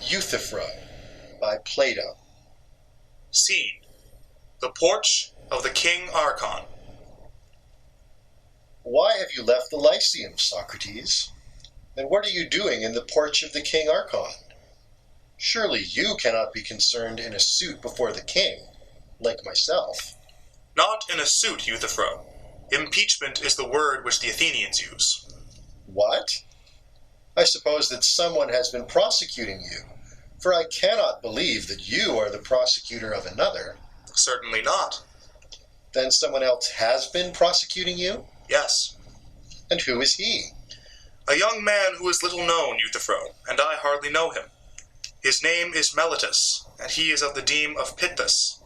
Euthyphro by Plato. Scene: the porch of the King Archon. Why have you left the Lyceum, Socrates? And what are you doing in the porch of the King Archon? Surely you cannot be concerned in a suit before the king, like myself. Not in a suit, Euthyphro. Impeachment is the word which the Athenians use. What? I suppose that someone has been prosecuting you, for I cannot believe that you are the prosecutor of another. Certainly not. Then someone else has been prosecuting you? Yes. And who is he? A young man who is little known, Euthyphro, and I hardly know him. His name is Meletus, and he is of the deme of Pythus.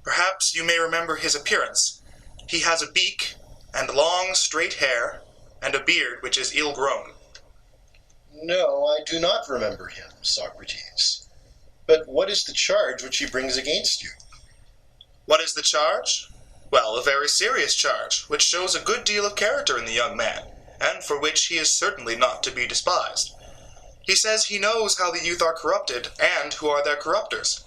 Perhaps you may remember his appearance. He has a beak, and long straight hair, and a beard which is ill-grown. No, I do not remember him, Socrates. But what is the charge which he brings against you? What is the charge? Well, a very serious charge, which shows a good deal of character in the young man, and for which he is certainly not to be despised. He says he knows how the youth are corrupted, and who are their corruptors.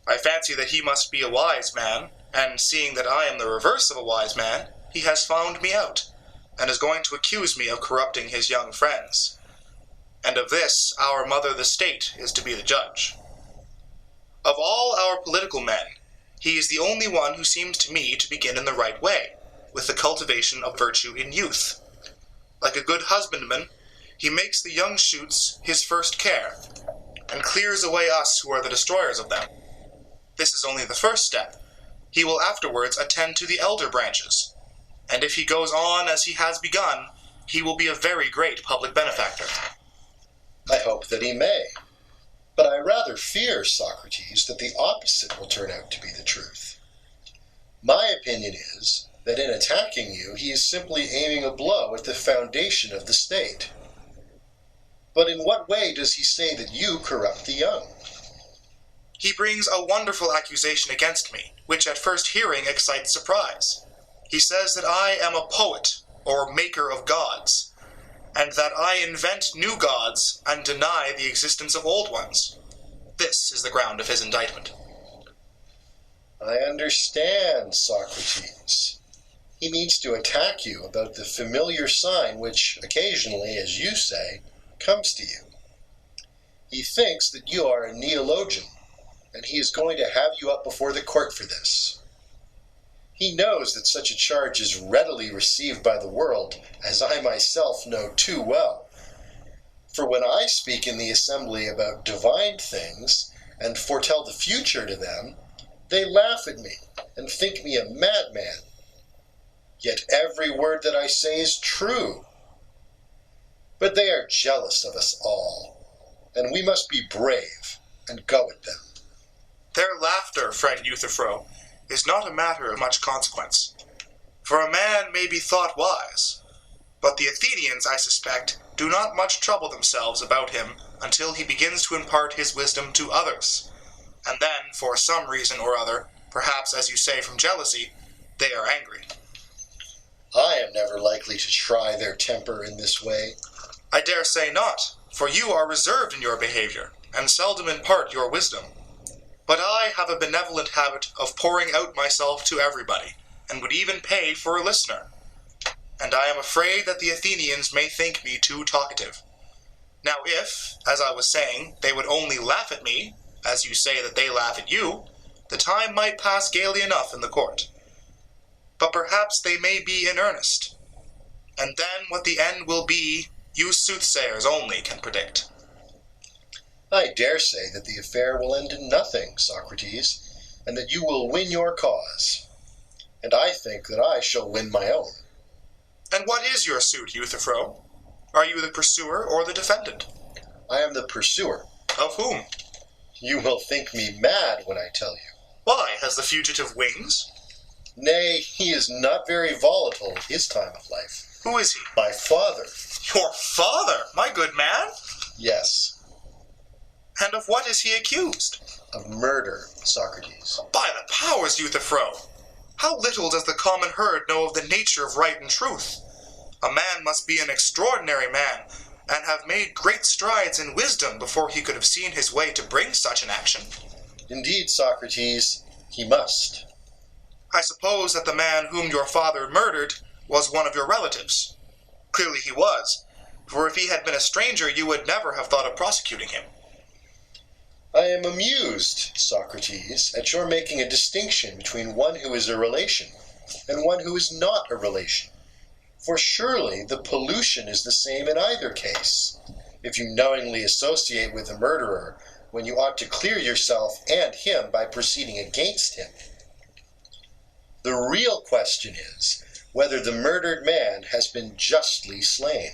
I fancy that he must be a wise man, and seeing that I am the reverse of a wise man, he has found me out, and is going to accuse me of corrupting his young friends. And of this our mother the state is to be the judge. Of all our political men, he is the only one who seems to me to begin in the right way, with the cultivation of virtue in youth. Like a good husbandman, he makes the young shoots his first care, and clears away us who are the destroyers of them. This is only the first step. He will afterwards attend to the elder branches, and if he goes on as he has begun, he will be a very great public benefactor. I hope that he may. But I rather fear, Socrates, that the opposite will turn out to be the truth. My opinion is that in attacking you, he is simply aiming a blow at the foundation of the state. But in what way does he say that you corrupt the young? He brings a wonderful accusation against me, which at first hearing excites surprise. He says that I am a poet, or maker of gods, and that I invent new gods and deny the existence of old ones. This is the ground of his indictment. I understand, Socrates. He means to attack you about the familiar sign which occasionally, as you say, comes to you. He thinks that you are a neologian, and he is going to have you up before the court for this. He knows that such a charge is readily received by the world, as I myself know too well. For when I speak in the assembly about divine things, and foretell the future to them, they laugh at me, and think me a madman. Yet every word that I say is true. But they are jealous of us all, and we must be brave and go at them. Their laughter, friend Euthyphro, is not a matter of much consequence. For a man may be thought wise, but the Athenians, I suspect, do not much trouble themselves about him until he begins to impart his wisdom to others. And then, for some reason or other, perhaps as you say from jealousy, they are angry. I am never likely to try their temper in this way. I dare say not, for you are reserved in your behavior, and seldom impart your wisdom. But I have a benevolent habit of pouring out myself to everybody, and would even pay for a listener. And I am afraid that the Athenians may think me too talkative. Now if, as I was saying, they would only laugh at me, as you say that they laugh at you, the time might pass gaily enough in the court. But perhaps they may be in earnest, and then what the end will be, you soothsayers only can predict. I dare say that the affair will end in nothing, Socrates, and that you will win your cause. And I think that I shall win my own. And what is your suit, Euthyphro? Are you the pursuer or the defendant? I am the pursuer. Of whom? You will think me mad when I tell you. Why, has the fugitive wings? Nay, he is not very volatile at his time of life. Who is he? My father. Your father, my good man? Yes. And of what is he accused? Of murder, Socrates. By the powers, Euthyphro! How little does the common herd know of the nature of right and truth! A man must be an extraordinary man and have made great strides in wisdom before he could have seen his way to bring such an action. Indeed, Socrates, he must. I suppose that the man whom your father murdered was one of your relatives. Clearly he was, for if he had been a stranger, you would never have thought of prosecuting him. I am amused, Socrates, at your making a distinction between one who is a relation and one who is not a relation. For surely the pollution is the same in either case, if you knowingly associate with the murderer when you ought to clear yourself and him by proceeding against him. The real question is whether the murdered man has been justly slain.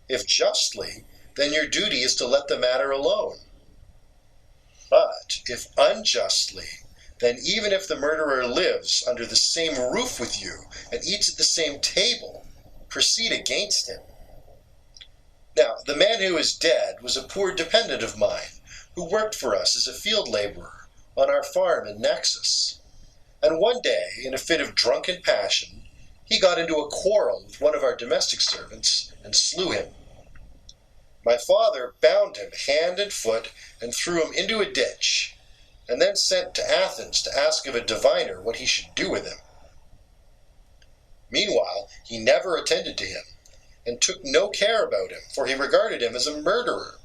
If justly, then your duty is to let the matter alone. But if unjustly, then even if the murderer lives under the same roof with you and eats at the same table, proceed against him. Now, the man who is dead was a poor dependent of mine, who worked for us as a field laborer on our farm in Naxos. And one day, in a fit of drunken passion, he got into a quarrel with one of our domestic servants and slew him. My father bound him hand and foot and threw him into a ditch, and then sent to Athens to ask of a diviner what he should do with him. Meanwhile, he never attended to him, and took no care about him, for he regarded him as a murderer,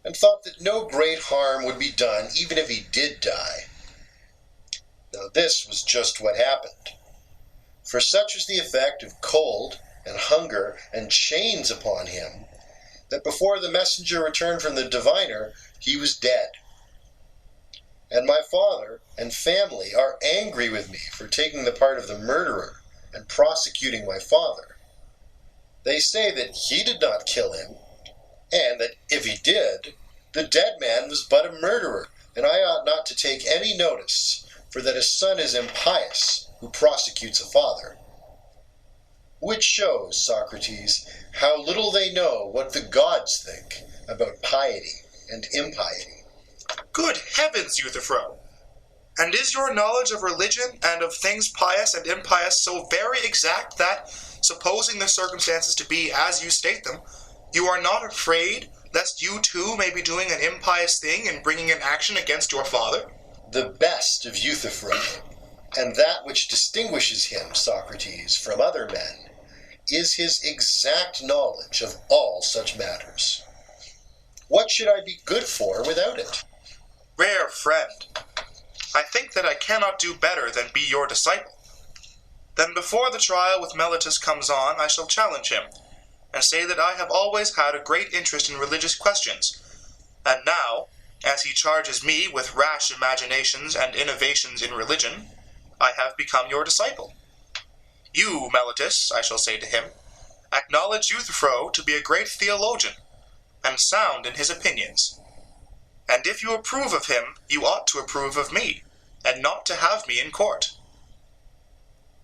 and thought that no great harm would be done even if he did die. Now this was just what happened. For such was the effect of cold and hunger and chains upon him, that before the messenger returned from the diviner, he was dead. And my father and family are angry with me for taking the part of the murderer and prosecuting my father. They say that he did not kill him, and that if he did, the dead man was but a murderer, and I ought not to take any notice, for that a son is impious who prosecutes a father. Which shows, Socrates, how little they know what the gods think about piety and impiety. Good heavens, Euthyphro! And is your knowledge of religion and of things pious and impious so very exact that, supposing the circumstances to be as you state them, you are not afraid lest you too may be doing an impious thing in bringing an action against your father? The best of Euthyphro, and that which distinguishes him, Socrates, from other men, is his exact knowledge of all such matters. What should I be good for without it? Rare friend, I think that I cannot do better than be your disciple. Then before the trial with Meletus comes on, I shall challenge him, and say that I have always had a great interest in religious questions, and now, as he charges me with rash imaginations and innovations in religion, I have become your disciple. You, Meletus, I shall say to him, acknowledge Euthyphro to be a great theologian, and sound in his opinions. And if you approve of him, you ought to approve of me, and not to have me in court.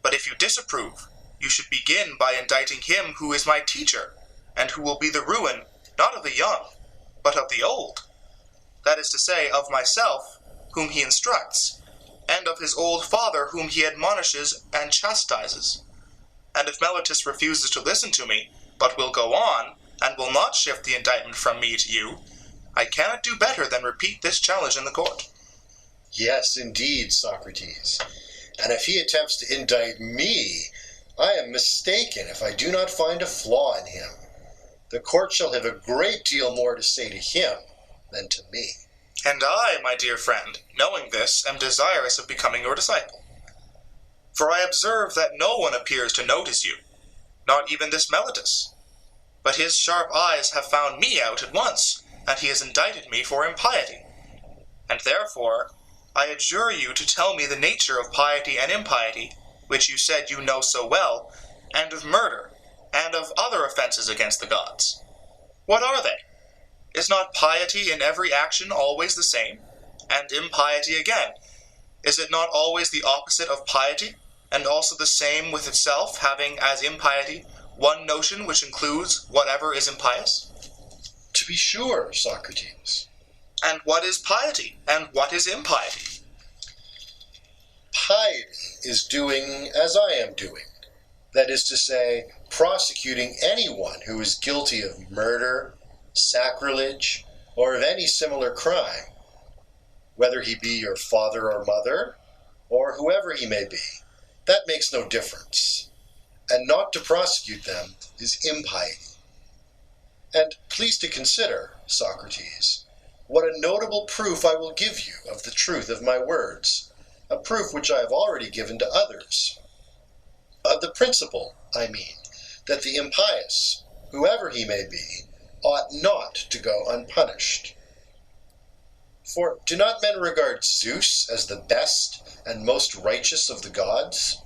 But if you disapprove, you should begin by indicting him who is my teacher, and who will be the ruin, not of the young, but of the old. That is to say, of myself, whom he instructs, and of his old father, whom he admonishes and chastises. And if Meletus refuses to listen to me, but will go on, and will not shift the indictment from me to you, I cannot do better than repeat this challenge in the court. Yes, indeed, Socrates. And if he attempts to indict me, I am mistaken if I do not find a flaw in him. The court shall have a great deal more to say to him than to me. And I, my dear friend, knowing this, am desirous of becoming your disciple. For I observe that no one appears to notice you, not even this Meletus. But his sharp eyes have found me out at once, and he has indicted me for impiety. And therefore, I adjure you to tell me the nature of piety and impiety, which you said you know so well, and of murder, and of other offenses against the gods. What are they? Is not piety in every action always the same? And impiety again, is it not always the opposite of piety, and also the same with itself, having as impiety one notion which includes whatever is impious? To be sure, Socrates. And what is piety, and what is impiety? Piety is doing as I am doing. That is to say, prosecuting anyone who is guilty of murder, sacrilege, or of any similar crime, whether he be your father or mother, or whoever he may be. That makes no difference. And not to prosecute them is impiety. And please to consider, Socrates, what a notable proof I will give you of the truth of my words, a proof which I have already given to others. Of the principle, I mean, that the impious, whoever he may be, ought not to go unpunished. For do not men regard Zeus as the best and most righteous of the gods?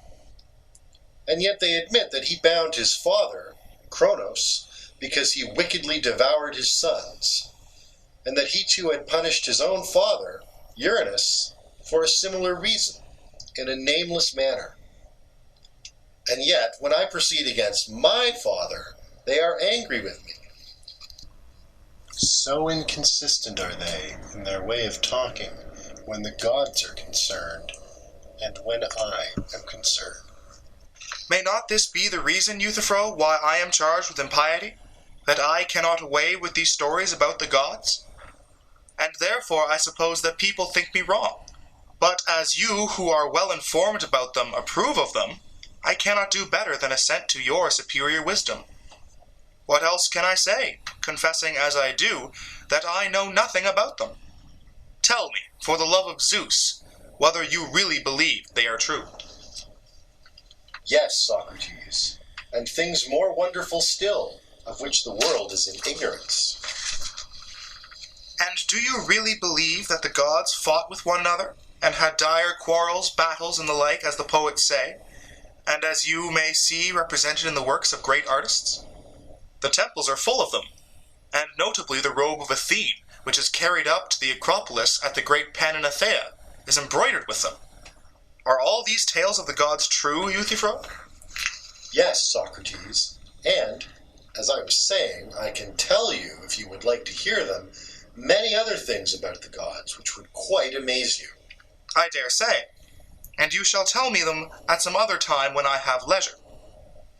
And yet they admit that he bound his father, Cronos, because he wickedly devoured his sons, and that he too had punished his own father, Uranus, for a similar reason, in a nameless manner. And yet, when I proceed against my father, they are angry with me. So inconsistent are they in their way of talking when the gods are concerned, and when I am concerned. May not this be the reason, Euthyphro, why I am charged with impiety? That I cannot away with these stories about the gods? And therefore I suppose that people think me wrong. But as you, who are well informed about them, approve of them, I cannot do better than assent to your superior wisdom. What else can I say, confessing as I do, that I know nothing about them? Tell me, for the love of Zeus, whether you really believe they are true. Yes, Socrates, and things more wonderful still, of which the world is in ignorance. And do you really believe that the gods fought with one another, and had dire quarrels, battles, and the like, as the poets say, and as you may see represented in the works of great artists? The temples are full of them, and notably the robe of Athene, which is carried up to the Acropolis at the great Pananathea, is embroidered with them. Are all these tales of the gods true, Euthyphro? Yes, Socrates, and, as I was saying, I can tell you, if you would like to hear them, many other things about the gods which would quite amaze you. I dare say, and you shall tell me them at some other time when I have leisure.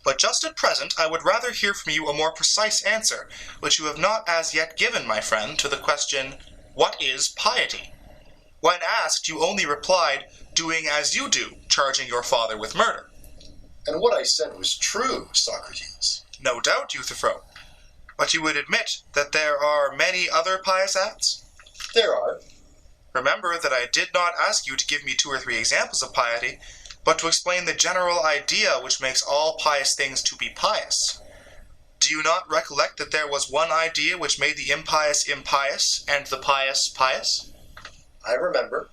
But just at present I would rather hear from you a more precise answer, which you have not as yet given, my friend, to the question, what is piety? When asked, you only replied, doing as you do, charging your father with murder. And what I said was true, Socrates. No doubt, Euthyphro. But you would admit that there are many other pious acts? There are. Remember that I did not ask you to give me 2 or 3 examples of piety, but to explain the general idea which makes all pious things to be pious. Do you not recollect that there was one idea which made the impious impious, and the pious pious? I remember.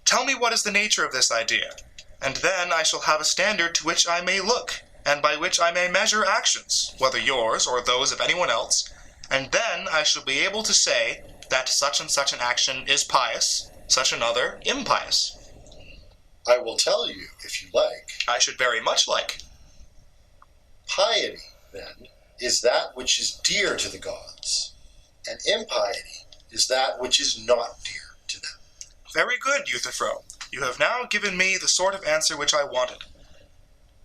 Tell me what is the nature of this idea, and then I shall have a standard to which I may look, and by which I may measure actions, whether yours or those of anyone else, and then I shall be able to say that such and such an action is pious, such another impious. I will tell you, if you like. I should very much like. Piety, then, is that which is dear to the gods, and impiety is that which is not dear to them. Very good, Euthyphro. You have now given me the sort of answer which I wanted.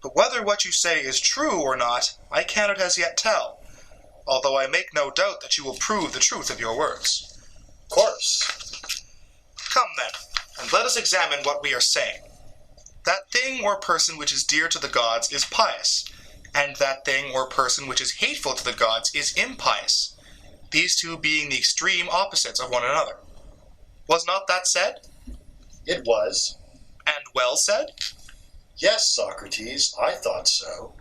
But whether what you say is true or not, I cannot as yet tell, although I make no doubt that you will prove the truth of your words. Of course. Come then, and let us examine what we are saying. That thing or person which is dear to the gods is pious, and that thing or person which is hateful to the gods is impious, these two being the extreme opposites of one another. Was not that said? It was. And well said? Yes, Socrates, I thought so.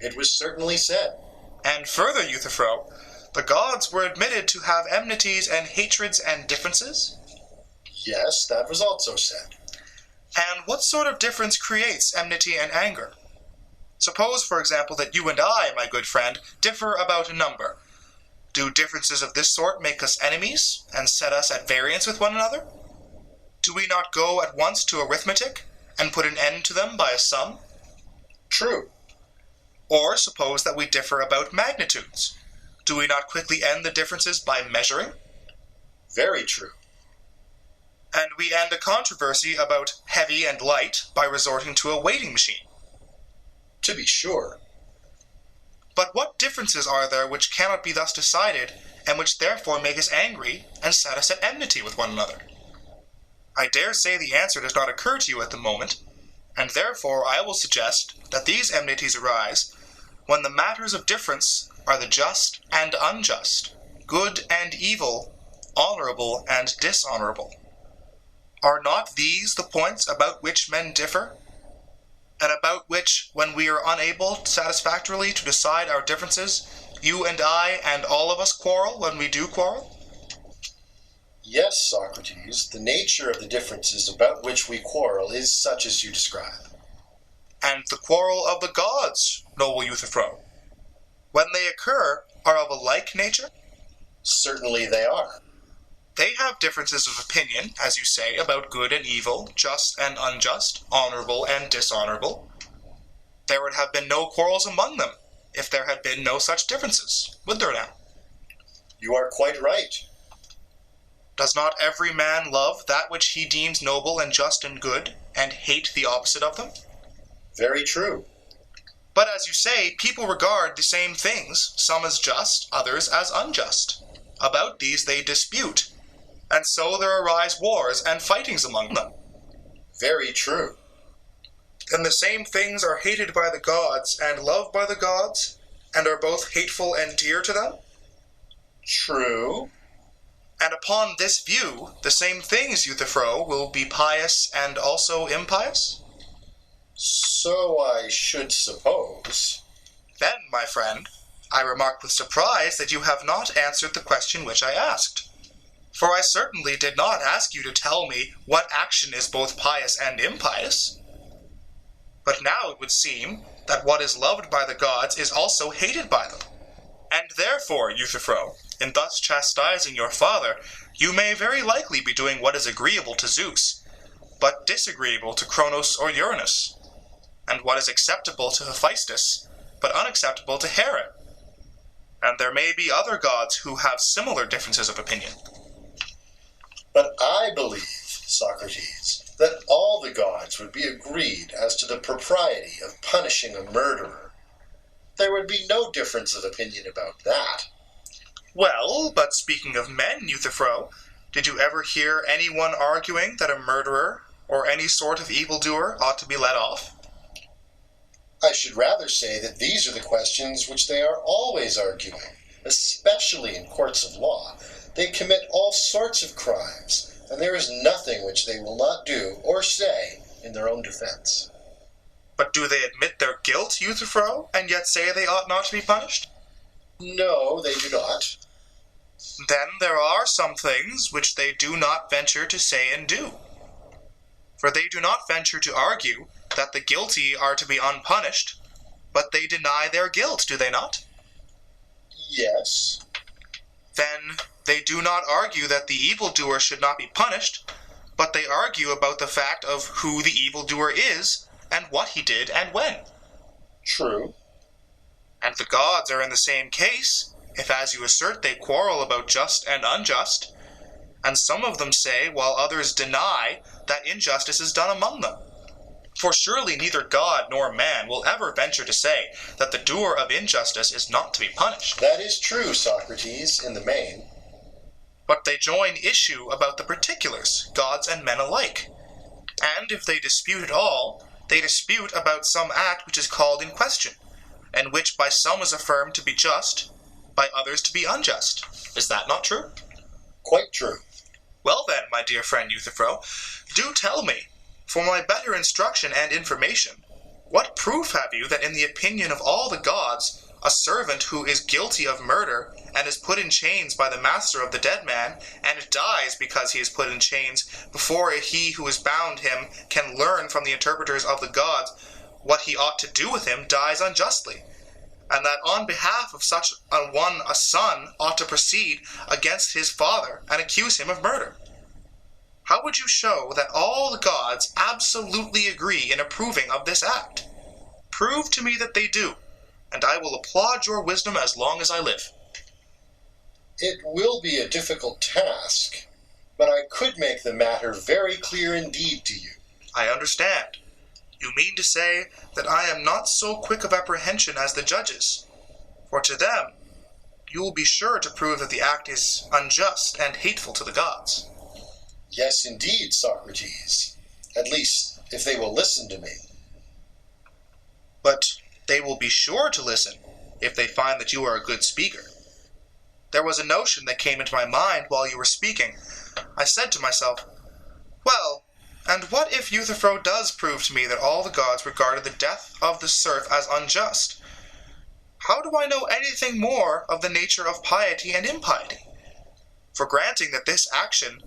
It was certainly said. And further, Euthyphro, the gods were admitted to have enmities and hatreds and differences? Yes, that was also said. And what sort of difference creates enmity and anger? Suppose, for example, that you and I, my good friend, differ about a number. Do differences of this sort make us enemies, and set us at variance with one another? Do we not go at once to arithmetic, and put an end to them by a sum? True. Or suppose that we differ about magnitudes. Do we not quickly end the differences by measuring? Very true. And we end a controversy about heavy and light by resorting to a weighting machine. To be sure. But what differences are there which cannot be thus decided, and which therefore make us angry, and set us at enmity with one another? I dare say the answer does not occur to you at the moment, and therefore I will suggest that these enmities arise when the matters of difference are the just and unjust, good and evil, honorable and dishonorable. Are not these the points about which men differ, and about which, when we are unable satisfactorily to decide our differences, you and I and all of us quarrel when we do quarrel? Yes, Socrates, the nature of the differences about which we quarrel is such as you describe. And the quarrel of the gods, noble Euthyphro, when they occur, are of a like nature? Certainly they are. They have differences of opinion, as you say, about good and evil, just and unjust, honorable and dishonorable. There would have been no quarrels among them if there had been no such differences, would there now? You are quite right. Does not every man love that which he deems noble and just and good, and hate the opposite of them? Very true. But as you say, people regard the same things, some as just, others as unjust. About these they dispute, and so there arise wars and fightings among them. Very true. And the same things are hated by the gods and loved by the gods, and are both hateful and dear to them? True. And upon this view, the same things, Euthyphro, will be pious and also impious? So I should suppose. Then, my friend, I remark with surprise that you have not answered the question which I asked. For I certainly did not ask you to tell me what action is both pious and impious. But now it would seem that what is loved by the gods is also hated by them. And therefore, Euthyphro, in thus chastising your father, you may very likely be doing what is agreeable to Zeus, but disagreeable to Cronos or Uranus, and what is acceptable to Hephaestus, but unacceptable to Hera. And there may be other gods who have similar differences of opinion. But I believe, Socrates, that all the gods would be agreed as to the propriety of punishing a murderer. There would be no difference of opinion about that. Well, but speaking of men, Euthyphro, did you ever hear anyone arguing that a murderer or any sort of evildoer ought to be let off? I should rather say that these are the questions which they are always arguing, especially in courts of law. They commit all sorts of crimes, and there is nothing which they will not do or say in their own defense. But do they admit their guilt, Euthyphro, and yet say they ought not to be punished? No, they do not. Then there are some things which they do not venture to say and do. For they do not venture to argue that the guilty are to be unpunished, but they deny their guilt, do they not? Yes. Then they do not argue that the evildoer should not be punished, but they argue about the fact of who the evildoer is, and what he did and when. True. And the gods are in the same case, if as you assert they quarrel about just and unjust, and some of them say, while others deny, that injustice is done among them. For surely neither God nor man will ever venture to say that the doer of injustice is not to be punished. That is true, Socrates, in the main. But they join issue about the particulars, gods and men alike. And if they dispute at all, they dispute about some act which is called in question, and which by some is affirmed to be just, by others to be unjust. Is that not true? Quite true. Well then, my dear friend Euthyphro, do tell me, for my better instruction and information, what proof have you that in the opinion of all the gods, a servant who is guilty of murder and is put in chains by the master of the dead man, and dies because he is put in chains, before he who has bound him can learn from the interpreters of the gods what he ought to do with him, dies unjustly, and that on behalf of such a one a son ought to proceed against his father and accuse him of murder? How would you show that all the gods absolutely agree in approving of this act? Prove to me that they do, and I will applaud your wisdom as long as I live. It will be a difficult task, but I could make the matter very clear indeed to you. I understand. You mean to say that I am not so quick of apprehension as the judges, For to them you will be sure to prove that the act is unjust and hateful to the gods. Yes, indeed, Socrates. At least, if they will listen to me. But they will be sure to listen if they find that you are a good speaker. There was a notion that came into my mind while you were speaking. I said to myself, well, and what if Euthyphro does prove to me that all the gods regarded the death of the serf as unjust? How do I know anything more of the nature of piety and impiety? For granting that this action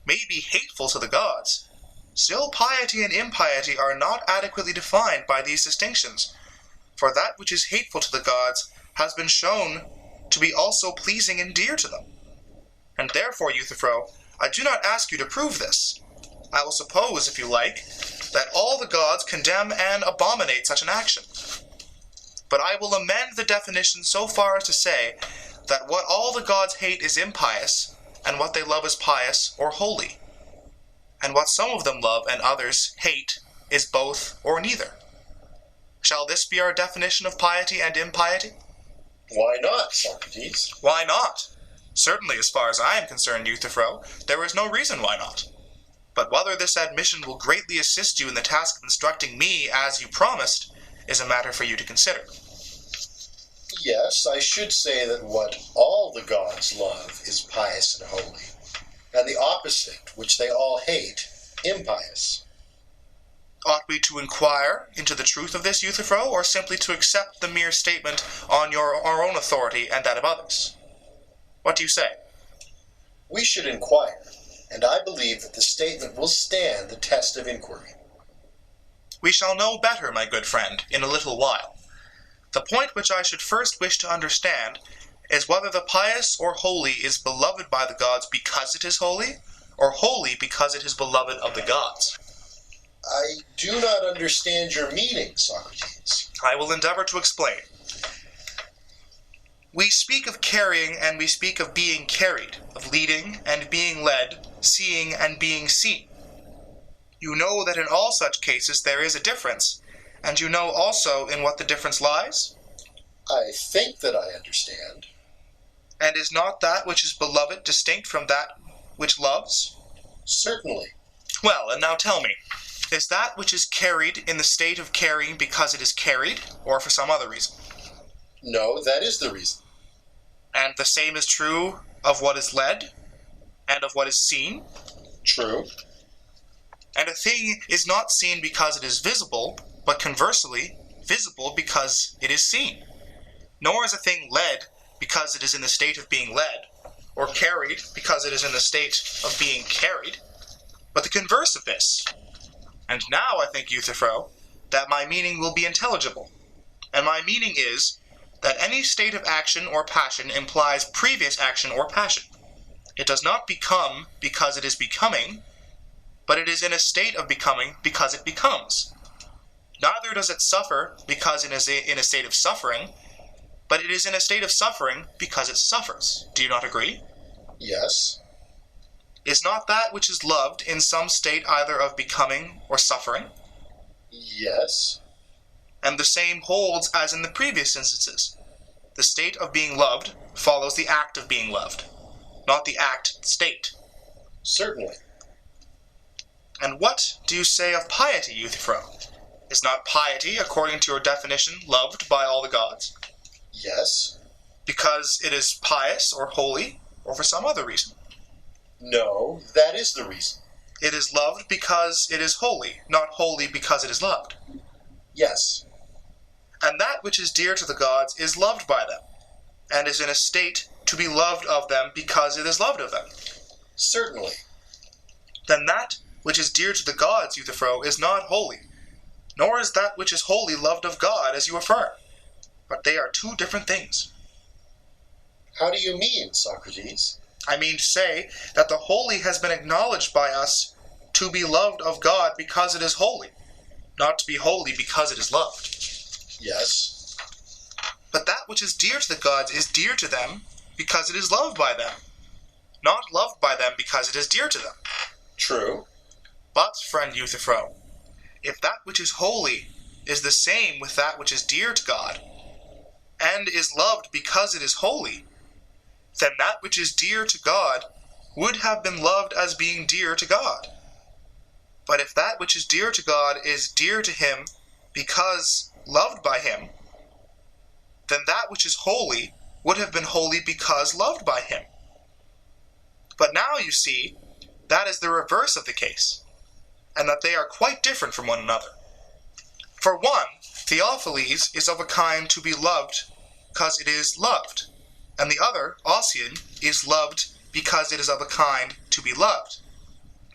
may be hateful to the gods, still piety and impiety are not adequately defined by these distinctions, for that which is hateful to the gods has been shown to be also pleasing and dear to them. And therefore, Euthyphro, I do not ask you to prove this. I will suppose, if you like, that all the gods condemn and abominate such an action. But I will amend the definition so far as to say that what all the gods hate is impious, and what they love is pious or holy. And what some of them love and others hate is both or neither. Shall this be our definition of piety and impiety? Why not, Socrates? Why not? Certainly, as far as I am concerned, Euthyphro, there is no reason why not. But whether this admission will greatly assist you in the task of instructing me as you promised is a matter for you to consider. Yes, I should say that what all the gods love is pious and holy, and the opposite, which they all hate, impious. Ought we to inquire into the truth of this, Euthyphro, or simply to accept the mere statement on our own authority and that of others? What do you say? We should inquire, and I believe that the statement will stand the test of inquiry. We shall know better, my good friend, in a little while. The point which I should first wish to understand is whether the pious or holy is beloved by the gods because it is holy, or holy because it is beloved of the gods. I do not understand your meaning, Socrates. I will endeavor to explain. We speak of carrying and we speak of being carried, of leading and being led, seeing and being seen. You know that in all such cases there is a difference, and you know also in what the difference lies? I think that I understand. And is not that which is beloved distinct from that which loves? Certainly. Well, and now tell me, is that which is carried in the state of carrying because it is carried, or for some other reason? No, that is the reason. And the same is true of what is led, and of what is seen? True. And a thing is not seen because it is visible, but conversely, visible because it is seen. Nor is a thing led because it is in the state of being led, or carried because it is in the state of being carried, but the converse of this. And now I think, Euthyphro, that my meaning will be intelligible. And my meaning is that any state of action or passion implies previous action or passion. It does not become because it is becoming, but it is in a state of becoming because it becomes. Neither does it suffer because it is in a state of suffering, but it is in a state of suffering because it suffers. Do you not agree? Yes. Is not that which is loved in some state either of becoming or suffering? Yes. And the same holds as in the previous instances. The state of being loved follows the act of being loved, not the act state. Certainly. And what do you say of piety, Euthyphro? Is not piety, according to your definition, loved by all the gods? Yes. Because it is pious or holy, or for some other reason? No, that is the reason. It is loved because it is holy, not holy because it is loved. Yes. And that which is dear to the gods is loved by them, and is in a state to be loved of them because it is loved of them. Certainly. Then that which is dear to the gods, Euthyphro, is not holy, nor is that which is holy loved of God, as you affirm. But they are two different things. How do you mean, Socrates? I mean to say that the holy has been acknowledged by us to be loved of God because it is holy, not to be holy because it is loved. Yes. But that which is dear to the gods is dear to them because it is loved by them, not loved by them because it is dear to them. True. But, friend Euthyphro, if that which is holy is the same with that which is dear to God, and is loved because it is holy, then that which is dear to God would have been loved as being dear to God. But if that which is dear to God is dear to him because loved by him, then that which is holy would have been holy because loved by him. But now you see, that is the reverse of the case, and that they are quite different from one another. For one, Theophiles is of a kind to be loved because it is loved, and the other, Ossian, is loved because it is of a kind to be loved.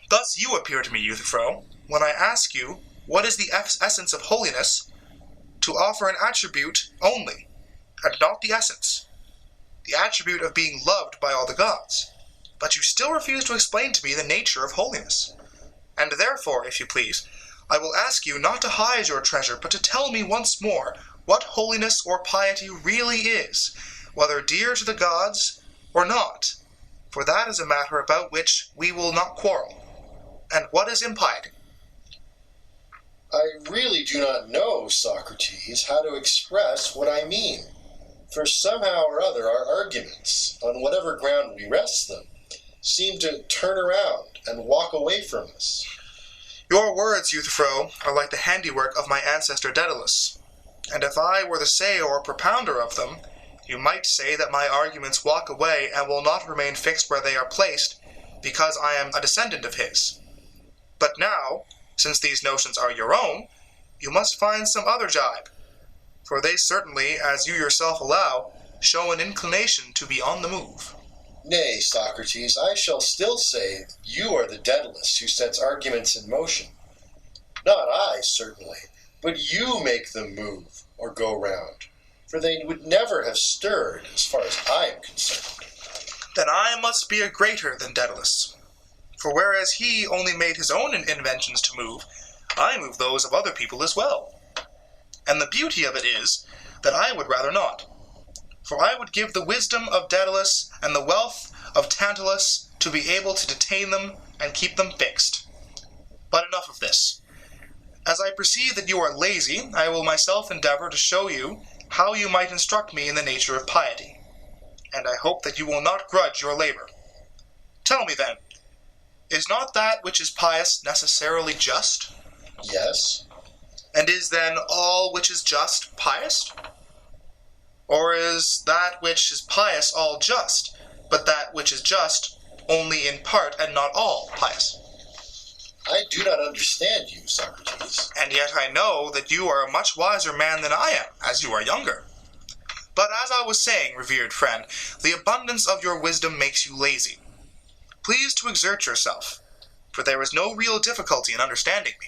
Thus you appear to me, Euthyphro, when I ask you what is the essence of holiness, to offer an attribute only, and not the essence, the attribute of being loved by all the gods. But you still refuse to explain to me the nature of holiness. And therefore, if you please, I will ask you not to hide your treasure, but to tell me once more what holiness or piety really is, whether dear to the gods or not, for that is a matter about which we will not quarrel. And what is impiety? I really do not know, Socrates, how to express what I mean. For somehow or other our arguments, on whatever ground we rest them, seem to turn around and walk away from us. Your words, Euthyphro, are like the handiwork of my ancestor Daedalus, and if I were the sayer or propounder of them, you might say that my arguments walk away and will not remain fixed where they are placed, because I am a descendant of his. But now, since these notions are your own, you must find some other jibe, for they certainly, as you yourself allow, show an inclination to be on the move. Nay, Socrates, I shall still say you are the Daedalus who sets arguments in motion. Not I, certainly, but you make them move or go round, for they would never have stirred as far as I am concerned. Then I must be a greater than Daedalus, for whereas he only made his own inventions to move, I move those of other people as well. And the beauty of it is that I would rather not. For I would give the wisdom of Daedalus and the wealth of Tantalus to be able to detain them and keep them fixed. But enough of this. As I perceive that you are lazy, I will myself endeavor to show you how you might instruct me in the nature of piety. And I hope that you will not grudge your labor. Tell me then, is not that which is pious necessarily just? Yes. And is then all which is just pious? Or is that which is pious all just, but that which is just only in part and not all pious? I do not understand you, Socrates. And yet I know that you are a much wiser man than I am, as you are younger. But as I was saying, revered friend, the abundance of your wisdom makes you lazy. Please to exert yourself, for there is no real difficulty in understanding me.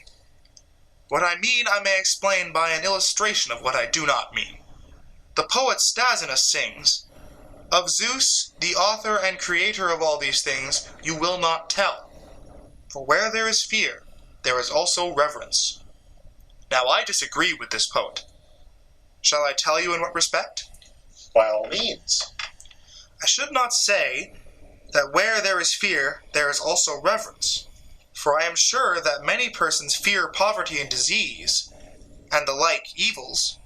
What I mean I may explain by an illustration of what I do not mean. The poet Stasinus sings, "Of Zeus, the author and creator of all these things, you will not tell. For where there is fear, there is also reverence." Now I disagree with this poet. Shall I tell you in what respect? By all means. I should not say that where there is fear, there is also reverence. For I am sure that many persons fear poverty and disease, and the like evils,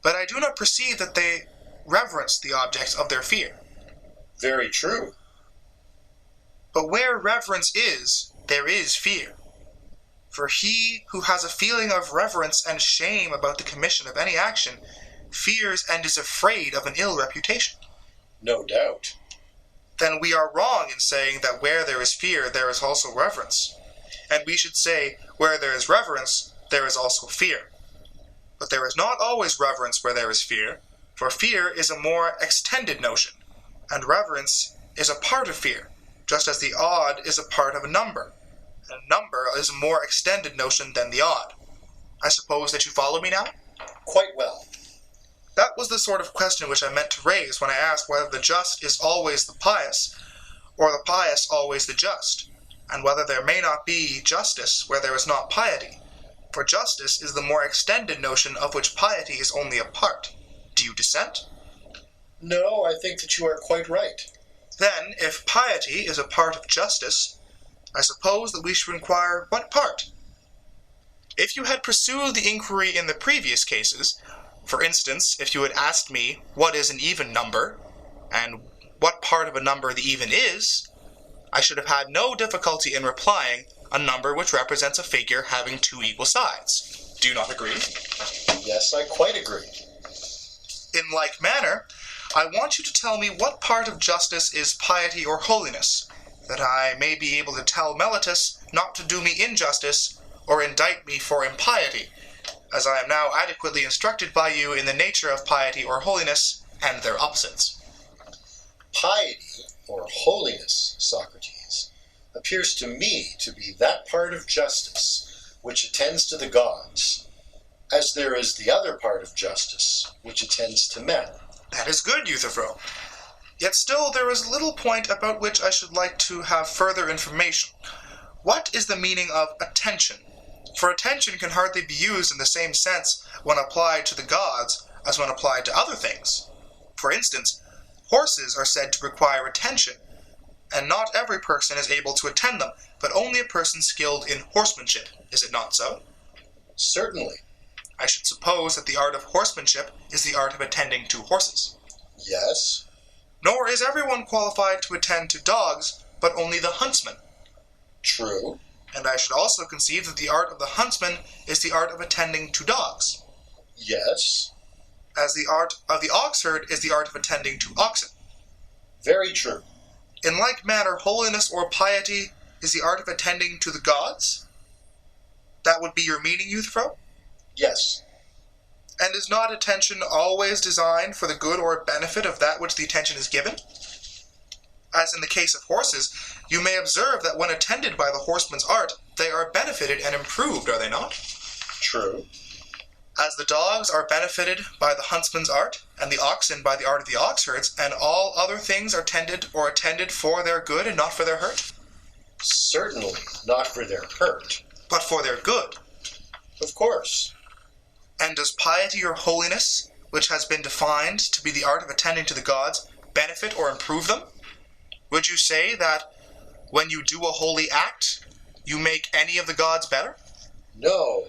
but I do not perceive that they reverence the objects of their fear. Very true. But where reverence is, there is fear. For he who has a feeling of reverence and shame about the commission of any action fears and is afraid of an ill reputation. No doubt. Then we are wrong in saying that where there is fear, there is also reverence. And we should say, where there is reverence, there is also fear. But there is not always reverence where there is fear, for fear is a more extended notion, and reverence is a part of fear, just as the odd is a part of a number, and number is a more extended notion than the odd. I suppose that you follow me now? Quite well. That was the sort of question which I meant to raise when I asked whether the just is always the pious, or the pious always the just, and whether there may not be justice where there is not piety, for justice is the more extended notion of which piety is only a part. Do you dissent? No, I think that you are quite right. Then, if piety is a part of justice, I suppose that we should inquire what part? If you had pursued the inquiry in the previous cases, For instance, if you had asked me what is an even number, and what part of a number the even is, I should have had no difficulty in replying a number which represents a figure having two equal sides. Do you not agree? Yes, I quite agree. In like manner, I want you to tell me what part of justice is piety or holiness, that I may be able to tell Meletus not to do me injustice or indict me for impiety, as I am now adequately instructed by you in the nature of piety or holiness and their opposites. Piety, or holiness, Socrates, appears to me to be that part of justice which attends to the gods, as there is the other part of justice which attends to men. That is good, Euthyphro. Yet still there is a little point about which I should like to have further information. What is the meaning of attention? For attention can hardly be used in the same sense when applied to the gods as when applied to other things. For instance, horses are said to require attention, and not every person is able to attend them, but only a person skilled in horsemanship. Is it not so? Certainly. I should suppose that the art of horsemanship is the art of attending to horses. Yes. Nor is everyone qualified to attend to dogs, but only the huntsman. True. And I should also conceive that the art of the huntsman is the art of attending to dogs. Yes. As the art of the oxherd is the art of attending to oxen. Very true. In like manner, holiness or piety is the art of attending to the gods? That would be your meaning, Euthyphro? Yes. And is not attention always designed for the good or benefit of that which the attention is given? As in the case of horses, you may observe that when attended by the horseman's art, they are benefited and improved, are they not? True. As the dogs are benefited by the huntsman's art, and the oxen by the art of the oxherds, and all other things are tended or attended for their good and not for their hurt? Certainly not for their hurt. But for their good. Of course. And does piety or holiness, which has been defined to be the art of attending to the gods, benefit or improve them? Would you say that when you do a holy act, you make any of the gods better? No.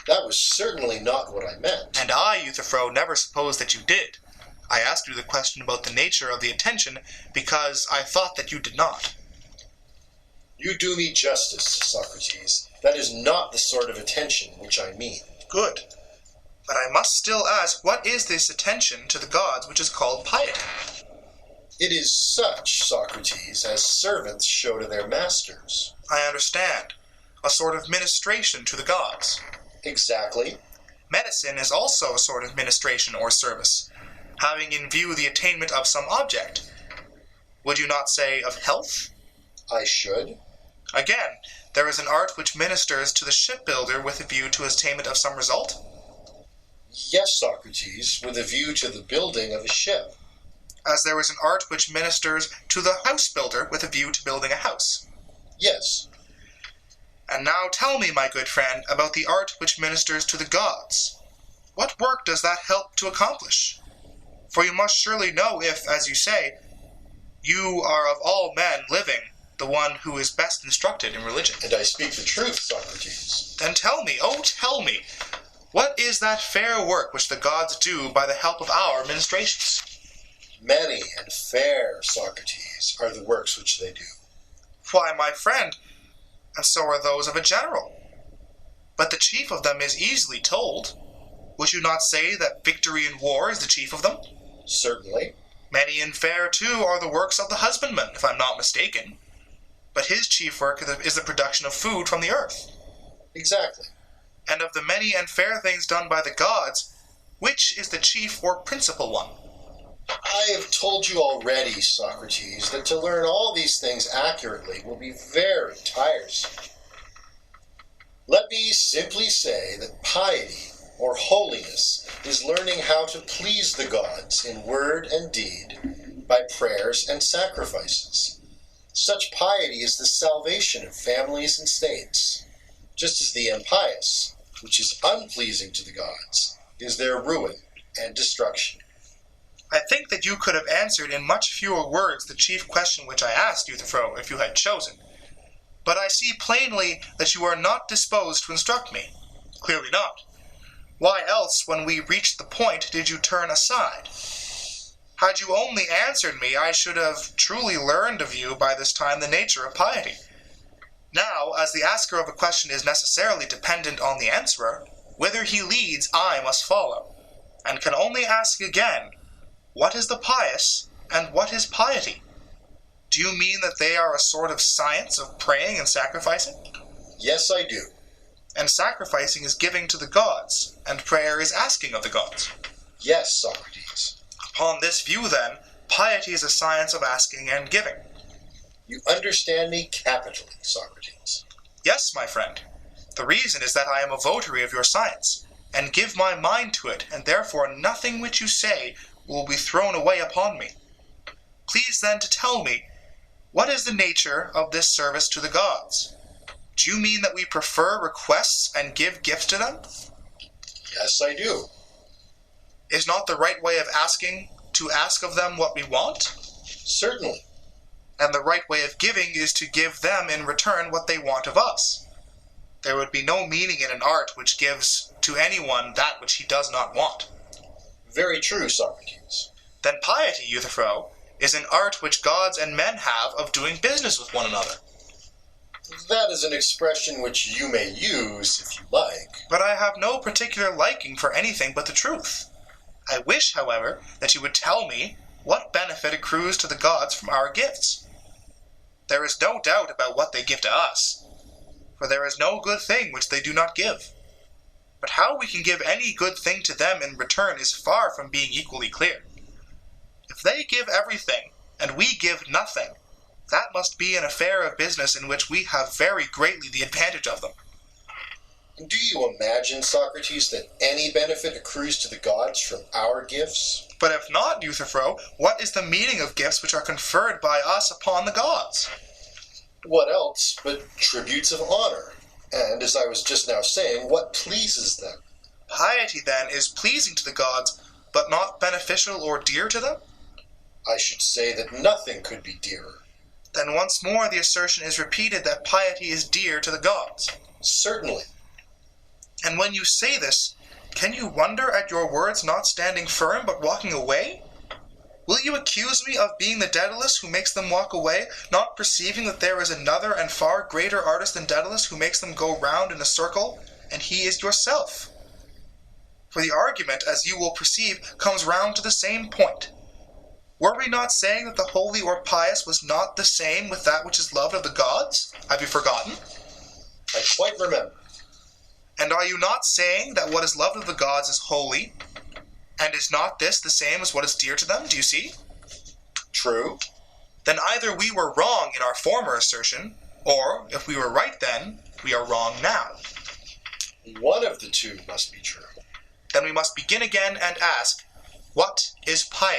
That was certainly not what I meant. And I, Euthyphro, never supposed that you did. I asked you the question about the nature of the attention because I thought that you did not. You do me justice, Socrates. That is not the sort of attention which I mean. Good. But I must still ask, what is this attention to the gods which is called piety? It is such, Socrates, as servants show to their masters. I understand. A sort of ministration to the gods. Exactly. Medicine is also a sort of ministration or service, having in view the attainment of some object. Would you not say of health? I should. Again, there is an art which ministers to the shipbuilder with a view to his attainment of some result? Yes, Socrates, with a view to the building of a ship. As there is an art which ministers to the house builder with a view to building a house. Yes. And now tell me, my good friend, about the art which ministers to the gods. What work does that help to accomplish? For you must surely know if, as you say, you are of all men living the one who is best instructed in religion. And I speak the truth, Socrates. Then tell me, tell me, what is that fair work which the gods do by the help of our ministrations? Many and fair, Socrates, are the works which they do. Why, my friend, and so are those of a general. But the chief of them is easily told. Would you not say that victory in war is the chief of them? Certainly. Many and fair, too, are the works of the husbandman, if I'm not mistaken. But his chief work is the production of food from the earth. Exactly. And of the many and fair things done by the gods, which is the chief or principal one? I have told you already, Socrates, that to learn all these things accurately will be very tiresome. Let me simply say that piety, or holiness, is learning how to please the gods in word and deed by prayers and sacrifices. Such piety is the salvation of families and states, just as the impious, which is unpleasing to the gods, is their ruin and destruction. I think that you could have answered in much fewer words the chief question which I asked, Euthyphro, if you had chosen. But I see plainly that you are not disposed to instruct me. Clearly not. Why else, when we reached the point, did you turn aside? Had you only answered me, I should have truly learned of you by this time the nature of piety. Now, as the asker of a question is necessarily dependent on the answerer, whither he leads I must follow, and can only ask again, what is the pious, and what is piety? Do you mean that they are a sort of science of praying and sacrificing? Yes, I do. And sacrificing is giving to the gods, and prayer is asking of the gods. Yes, Socrates. Upon this view, then, piety is a science of asking and giving. You understand me capitally, Socrates. Yes, my friend. The reason is that I am a votary of your science, and give my mind to it, and therefore nothing which you say will be thrown away upon me. Please then to tell me, what is the nature of this service to the gods? Do you mean that we prefer requests and give gifts to them? Yes, I do. Is not the right way of asking to ask of them what we want? Certainly. And the right way of giving is to give them in return what they want of us. There would be no meaning in an art which gives to anyone that which he does not want. Very true, Socrates. Then piety, Euthyphro, is an art which gods and men have of doing business with one another. That is an expression which you may use if you like. But I have no particular liking for anything but the truth. I wish, however, that you would tell me what benefit accrues to the gods from our gifts. There is no doubt about what they give to us, for there is no good thing which they do not give. But how we can give any good thing to them in return is far from being equally clear. If they give everything, and we give nothing, that must be an affair of business in which we have very greatly the advantage of them. Do you imagine, Socrates, that any benefit accrues to the gods from our gifts? But if not, Euthyphro, what is the meaning of gifts which are conferred by us upon the gods? What else but tributes of honor? And, as I was just now saying, what pleases them? Piety, then, is pleasing to the gods, but not beneficial or dear to them? I should say that nothing could be dearer. Then once more the assertion is repeated that piety is dear to the gods. Certainly. And when you say this, can you wonder at your words not standing firm but walking away? Will you accuse me of being the Daedalus who makes them walk away, not perceiving that there is another and far greater artist than Daedalus who makes them go round in a circle, and he is yourself? For the argument, as you will perceive, comes round to the same point. Were we not saying that the holy or pious was not the same with that which is loved of the gods? Have you forgotten? I quite remember. And are you not saying that what is loved of the gods is holy? And is not this the same as what is dear to them? Do you see? True. Then either we were wrong in our former assertion, or, if we were right then, we are wrong now. One of the two must be true. Then we must begin again and ask, what is piety?